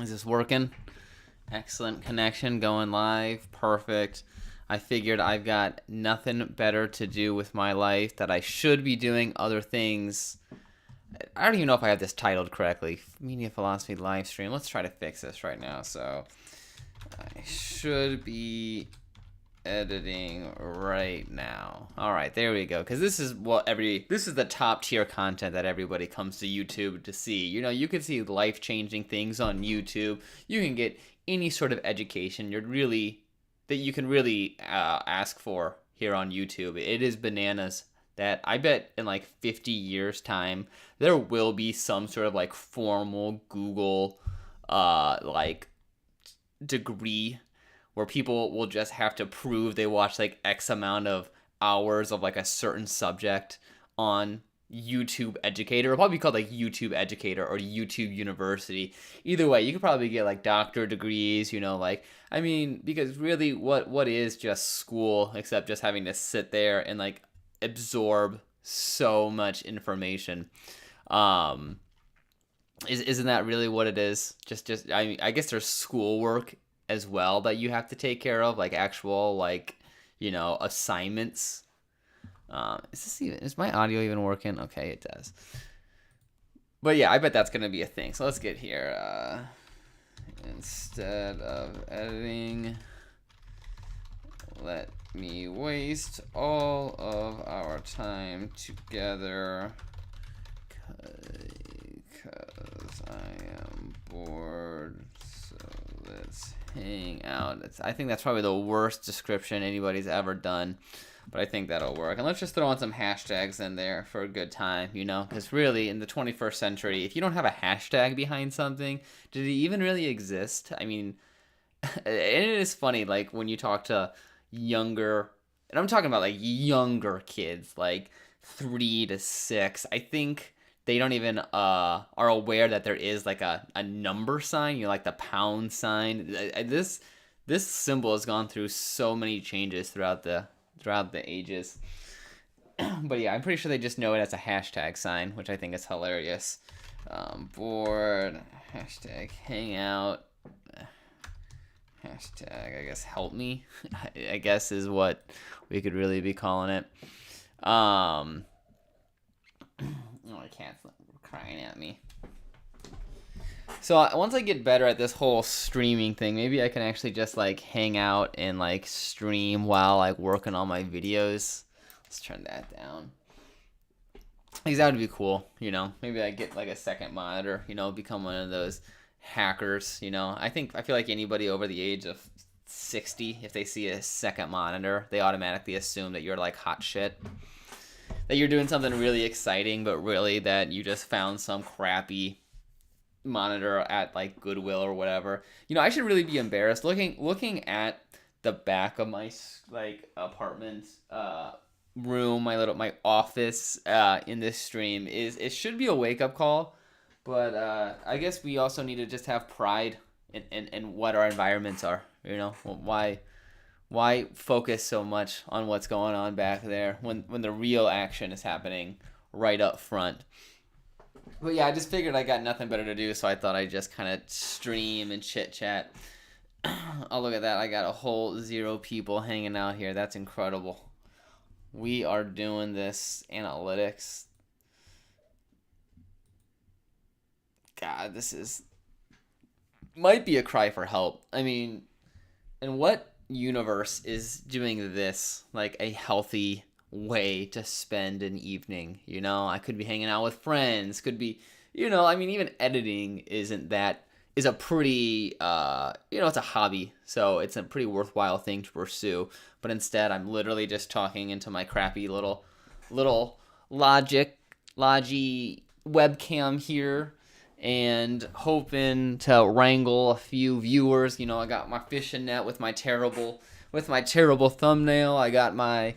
Is this working? Excellent connection, going live. Perfect. I figured I've got nothing better to do with my life, that I should be doing other things. I don't even know if I have this titled correctly. Media Philosophy live stream. Let's try to fix this right now. So I should be editing right now. All right, there we go. Because this is the top tier content that everybody comes to YouTube to see. You know, you can see life changing things on YouTube. You can get any sort of education that you can really ask for here on YouTube. It is bananas that I bet in like 50 years time there will be some sort of like formal Google like degree where people will just have to prove they watch like X amount of hours of like a certain subject on YouTube Educator. It'll probably be called like YouTube Educator or YouTube University. Either way, you could probably get like doctor degrees, you know, like, I mean, because really what is just school except just having to sit there and like absorb so much information. Isn't that really what it is? Just I mean, I guess there's schoolwork as well that you have to take care of, like actual like, you know, assignments. Is my audio even working? Okay, it does. But yeah, I bet that's gonna be a thing. So let's get here. Instead of editing, let me waste all of our time together because I am bored. So let's hang out. I think that's probably the worst description anybody's ever done, but I think that'll work. And let's just throw in some hashtags in there for a good time, you know? Because really, in the 21st century, if you don't have a hashtag behind something, did it even really exist? I mean, and it is funny, like, when you talk to younger, and I'm talking about, like, younger kids, like 3 to 6, I think they don't even are aware that there is, like, a number sign, you know, like the pound sign. This symbol has gone through so many changes throughout the ages. But yeah, I'm pretty sure they just know it as a hashtag sign, which I think is hilarious. Board, hashtag hangout, hashtag, I guess, help me, I guess is what we could really be calling it. Oh, my cat's crying at me. So once I get better at this whole streaming thing, maybe I can actually just like hang out and like stream while like working on my videos. Let's turn that down. Because that would be cool, you know. Maybe I get like a second monitor, you know, become one of those hackers, you know. I feel like anybody over the age of 60, if they see a second monitor, they automatically assume that you're like hot shit. That you're doing something really exciting, but really that you just found some crappy monitor at like Goodwill or whatever. You know, I should really be embarrassed looking at the back of my like apartment room, my office in this stream. It should be a wake-up call, but I guess we also need to just have pride in what our environments are, you know. Why focus so much on what's going on back there when the real action is happening right up front? But yeah, I just figured I got nothing better to do, so I thought I'd just kind of stream and chit-chat. Oh, look at that. I got a whole 0 people hanging out here. That's incredible. We are doing this analytics. God, might be a cry for help. I mean, in what universe is doing this like a healthy way to spend an evening? You know, I could be hanging out with friends, could be, you know, I mean, even editing is a pretty you know, it's a hobby, so it's a pretty worthwhile thing to pursue. But instead I'm literally just talking into my crappy little Logi webcam here and hoping to wrangle a few viewers. You know, I got my fishing net with my terrible thumbnail. I got my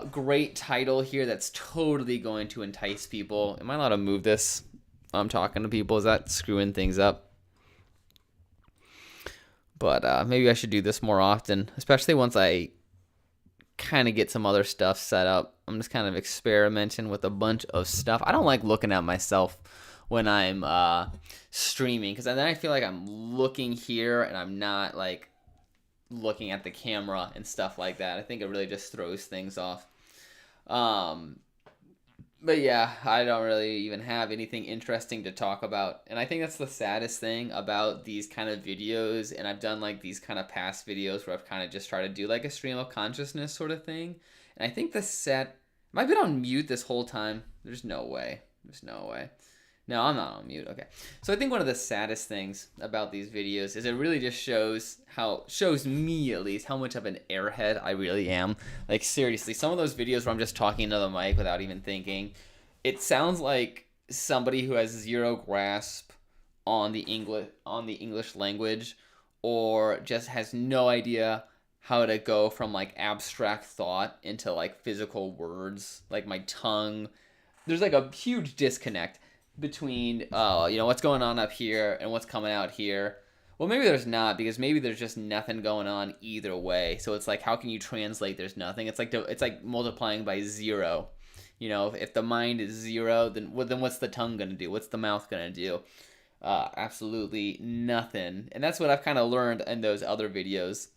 great title here that's totally going to entice people. Am I allowed to move this? I'm talking to people. Is that screwing things up? But maybe I should do this more often, especially once I kind of get some other stuff set up. I'm just kind of experimenting with a bunch of stuff. I don't like looking at myself when I'm streaming, because then I feel like I'm looking here and I'm not like looking at the camera and stuff like that. I think it really just throws things off. But yeah, I don't really even have anything interesting to talk about. And I think that's the saddest thing about these kind of videos. And I've done like these kind of past videos where I've kind of just tried to do like a stream of consciousness sort of thing. And I think have I been on mute this whole time? There's no way. There's no way. No, I'm not on mute. Okay. So I think one of the saddest things about these videos is it really just shows me at least how much of an airhead I really am. Like seriously, some of those videos where I'm just talking to the mic without even thinking, it sounds like somebody who has zero grasp on the English language, or just has no idea how to go from like abstract thought into like physical words. Like my tongue, there's like a huge disconnect between what's going on up here and what's coming out here. Well, maybe there's not, because maybe there's just nothing going on either way. So it's like, how can you translate there's nothing? It's like multiplying by zero. If the mind is zero, then what's the tongue gonna do? What's the mouth gonna do? Absolutely nothing. And that's what I've kind of learned in those other videos.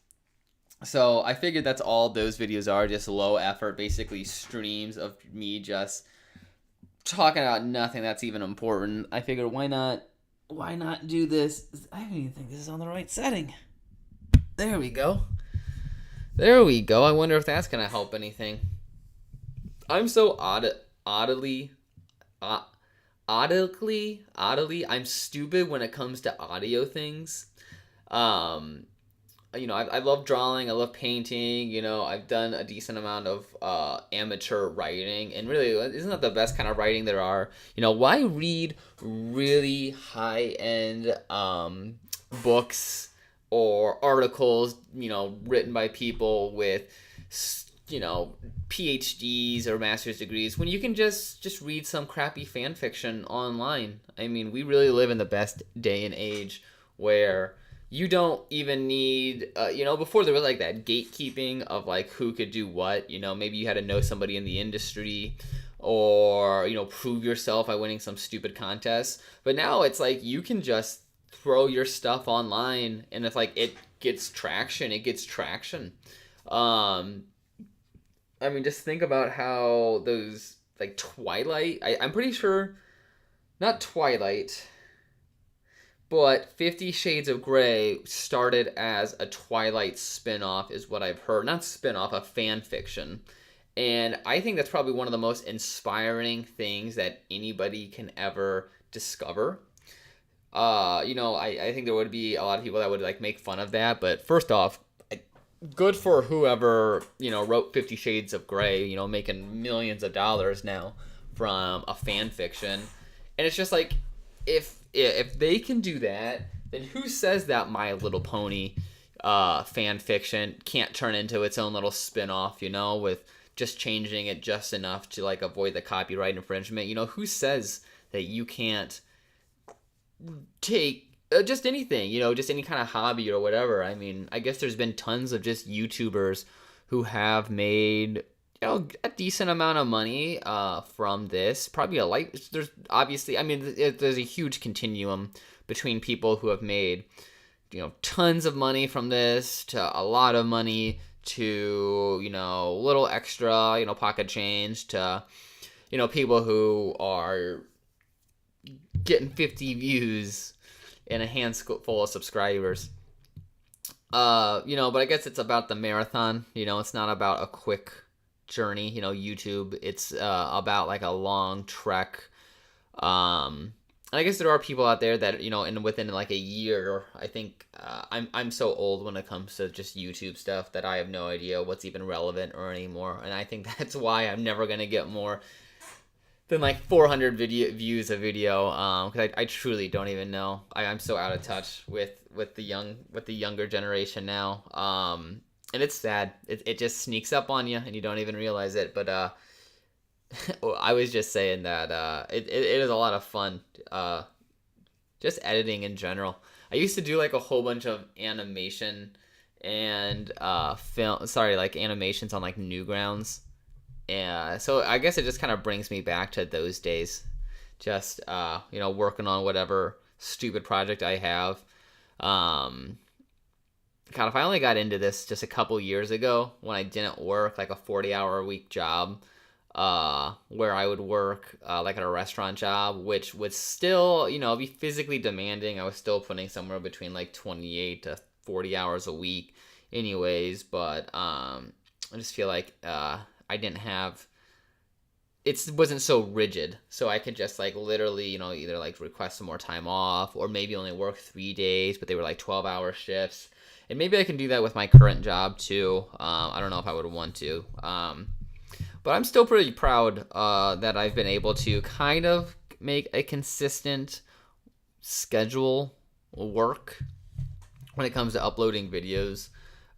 So I figured that's all those videos are, just low effort, basically streams of me just talking about nothing that's even important. I figured, why not do this? I don't even think this is on the right setting. There we go. I wonder if that's gonna help anything. I'm so oddly, I'm stupid when it comes to audio things. I love drawing, I love painting, I've done a decent amount of amateur writing, and really, isn't that the best kind of writing there are? Why read really high-end books or articles, written by people with, PhDs or master's degrees, when you can just read some crappy fan fiction online? I mean, we really live in the best day and age where you don't even need, before there was like that gatekeeping of like who could do what, maybe you had to know somebody in the industry, or, prove yourself by winning some stupid contest. But now it's like you can just throw your stuff online, and it's like it gets traction. I mean, just think about how those, like Twilight, I'm pretty sure, not Twilight, but 50 Shades of Grey started as a Twilight spinoff, is what I've heard. Not spinoff, a fan fiction. And I think that's probably one of the most inspiring things that anybody can ever discover. I think there would be a lot of people that would like make fun of that. But first off, good for whoever, wrote 50 Shades of Grey, making millions of dollars now from a fan fiction. And it's just like, if they can do that, then who says that My Little Pony fan fiction can't turn into its own little spin-off, with just changing it just enough to like avoid the copyright infringement? Who says that you can't take just anything, just any kind of hobby or whatever? I mean, I guess there's been tons of just YouTubers who have made a decent amount of money from this. Probably there's obviously, I mean, there's a huge continuum between people who have made, tons of money from this to a lot of money to, little extra, pocket change to, people who are getting 50 views and a handful of subscribers. But I guess it's about the marathon. It's not about a quick journey. YouTube, it's about like a long trek. And I guess there are people out there that, within like a year, I think I'm so old when it comes to just YouTube stuff that I have no idea what's even relevant or anymore. And I think that's why I'm never gonna get more than like 400 views a video, because I truly don't even know. I'm so out of touch with the younger generation now, and it's sad. It just sneaks up on you and you don't even realize it. But I was just saying that it is a lot of fun, just editing in general. I used to do like a whole bunch of animation and animations on like Newgrounds. Yeah, so I guess it just kind of brings me back to those days. just working on whatever stupid project I have. God, if I only got into this just a couple years ago when I didn't work like a 40-hour a week job, where I would work like at a restaurant job, which would still, be physically demanding. I was still putting somewhere between like 28 to 40 hours a week anyways, but I just feel like I didn't have, it wasn't so rigid, so I could just like literally, either like request some more time off or maybe only work 3 days, but they were like 12-hour shifts. And maybe I can do that with my current job too. I don't know if I would want to. But I'm still pretty proud that I've been able to kind of make a consistent schedule work when it comes to uploading videos.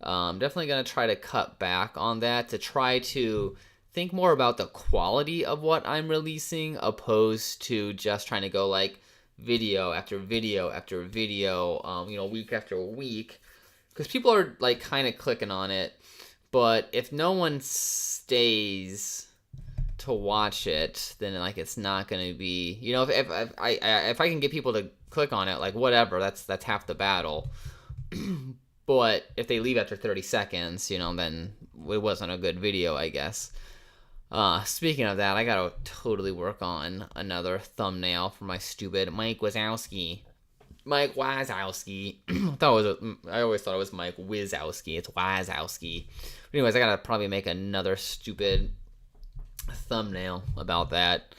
Definitely going to try to cut back on that to try to think more about the quality of what I'm releasing opposed to just trying to go like video after video after video, week after week. Because people are like kind of clicking on it, but if no one stays to watch it, then like it's not going to be, if I can get people to click on it, like whatever, that's half the battle. But if they leave after 30 seconds, then it wasn't a good video, I guess. Speaking of that, I gotta totally work on another thumbnail for my stupid Mike Wazowski. Mike Wazowski. I always thought it was Mike Wazowski. It's Wazowski. But anyways, I gotta probably make another stupid thumbnail about that.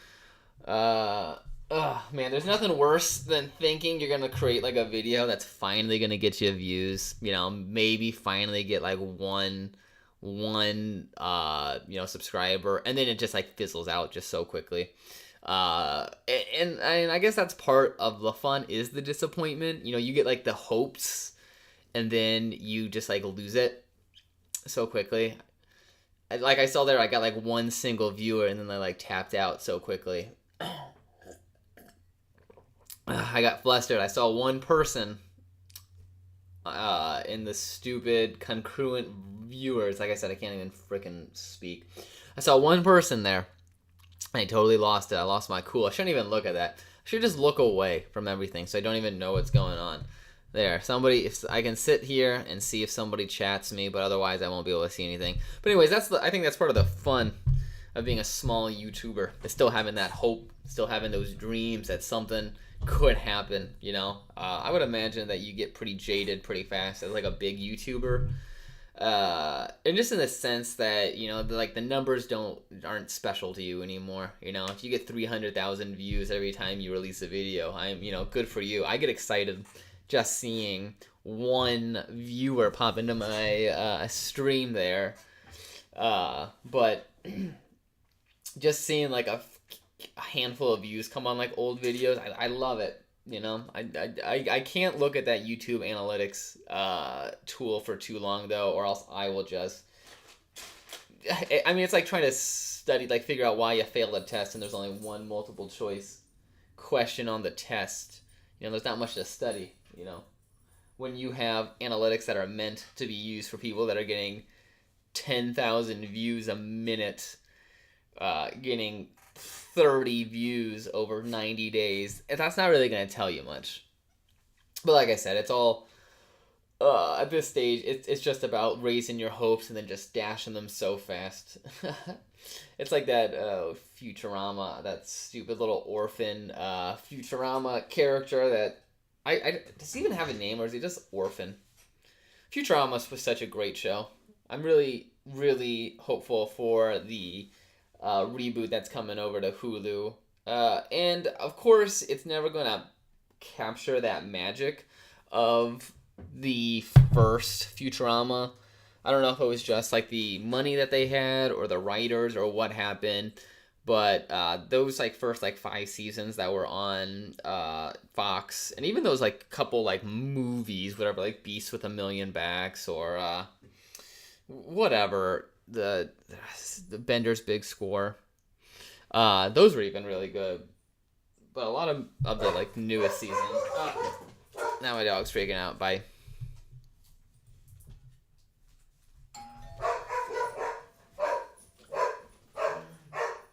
Man, there's nothing worse than thinking you're gonna create like a video that's finally gonna get you views. Maybe finally get like one subscriber, and then it just like fizzles out just so quickly. And I guess that's part of the fun is the disappointment. You get like the hopes, and then you just like lose it so quickly. Like I saw there, I got like one single viewer, and then they like tapped out so quickly. I got flustered. I saw one person in the stupid concurrent viewers. Like I said, I can't even freaking speak. I saw one person there. I totally lost it. I lost my cool. I shouldn't even look at that. I should just look away from everything so I don't even know what's going on. There. Somebody, if I can sit here and see if somebody chats me, but otherwise I won't be able to see anything. But anyways, I think that's part of the fun of being a small YouTuber. Is still having that hope, still having those dreams that something could happen, I would imagine that you get pretty jaded pretty fast as like a big YouTuber. And just in the sense that, the numbers aren't special to you anymore. If you get 300,000 views every time you release a video, good for you. I get excited just seeing one viewer pop into my stream there. But just seeing like a handful of views come on like old videos, I love it. I can't look at that YouTube analytics tool for too long though, or else I will just. It's like trying to figure out why you failed a test and there's only one multiple choice question on the test. There's not much to study. When you have analytics that are meant to be used for people that are getting 10,000 views a minute, getting 30 views over 90 days, that's not really going to tell you much. But like I said, it's all at this stage it's just about raising your hopes and then just dashing them so fast. It's like that Futurama, that stupid little orphan Futurama character that does he even have a name, or is he just Orphan? Futurama was such a great show. I'm really, really hopeful for the reboot that's coming over to Hulu. And of course, it's never going to capture that magic of the first Futurama. I don't know if it was just like the money that they had or the writers or what happened. But those like first like 5 seasons that were on Fox, and even those like couple like movies, whatever, like Beast with a Million Backs or whatever, the Bender's Big Score, those were even really good. But a lot of the like newest seasons. Now my dog's freaking out. Bye.